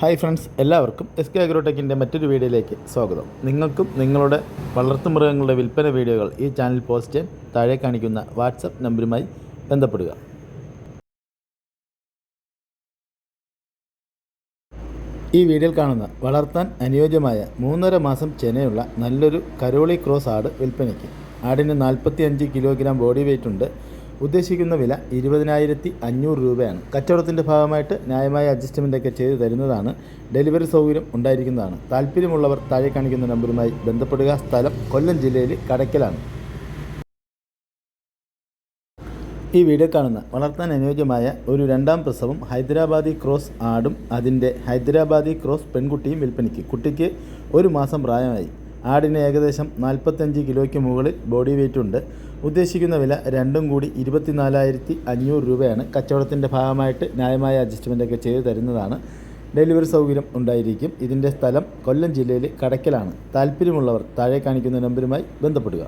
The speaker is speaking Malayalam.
ഹായ് ഫ്രണ്ട്സ്, എല്ലാവർക്കും എസ് കെ അഗ്രോടെക്കിൻ്റെ മറ്റൊരു വീഡിയോയിലേക്ക് സ്വാഗതം. നിങ്ങൾക്കും നിങ്ങളുടെ വളർത്തുമൃഗങ്ങളുടെ വിൽപ്പന വീഡിയോകൾ ഈ ചാനൽ പോസ്റ്റ് ചെയ്യാൻ താഴെ കാണിക്കുന്ന വാട്സപ്പ് നമ്പറുമായി ബന്ധപ്പെടുക. ഈ വീഡിയോയിൽ കാണുന്ന വളർത്താൻ അനുയോജ്യമായ 3.5 മാസം ചെനയുള്ള നല്ലൊരു കരോളി ക്രോസ് ആട് വിൽപ്പനയ്ക്ക്. ആടിന് 45 കിലോഗ്രാം ബോഡി വെയ്റ്റ് ഉണ്ട്. ഉദ്ദേശിക്കുന്ന വില 20,500 രൂപയാണ്. കച്ചവടത്തിൻ്റെ ഭാഗമായിട്ട് ന്യായമായ അഡ്ജസ്റ്റ്മെൻറ്റൊക്കെ ചെയ്തു തരുന്നതാണ്. ഡെലിവറി സൗകര്യം ഉണ്ടായിരിക്കുന്നതാണ്. താല്പര്യമുള്ളവർ താഴെ കാണിക്കുന്ന നമ്പറുമായി ബന്ധപ്പെടുക. സ്ഥലം കൊല്ലം ജില്ലയിൽ കടയ്ക്കലാണ്. ഈ വീഡിയോ കാണുന്ന വളർത്താൻ അനുയോജ്യമായ ഒരു 2ാം പ്രസവം ഹൈദരാബാദി ക്രോസ് ആടും അതിൻ്റെ ഹൈദരാബാദി ക്രോസ് പെൺകുട്ടിയും വിൽപ്പനയ്ക്ക്. കുട്ടിക്ക് 1 മാസം പ്രായമായി. ആടിന് ഏകദേശം 45 കിലോയ്ക്ക് മുകളിൽ ബോഡി വെയ്റ്റ് ഉണ്ട്. ഉദ്ദേശിക്കുന്ന വില രണ്ടും കൂടി 24,500 രൂപയാണ്. കച്ചവടത്തിൻ്റെ ഭാഗമായിട്ട് ന്യായമായ അഡ്ജസ്റ്റ്മെൻറ്റൊക്കെ ചെയ്തു തരുന്നതാണ്. ഡെലിവറി സൗകര്യം ഉണ്ടായിരിക്കും. ഇതിൻ്റെ സ്ഥലം കൊല്ലം ജില്ലയിൽ കടയ്ക്കലാണ്. താല്പര്യമുള്ളവർ താഴെ കാണിക്കുന്ന നമ്പറുമായി ബന്ധപ്പെടുക.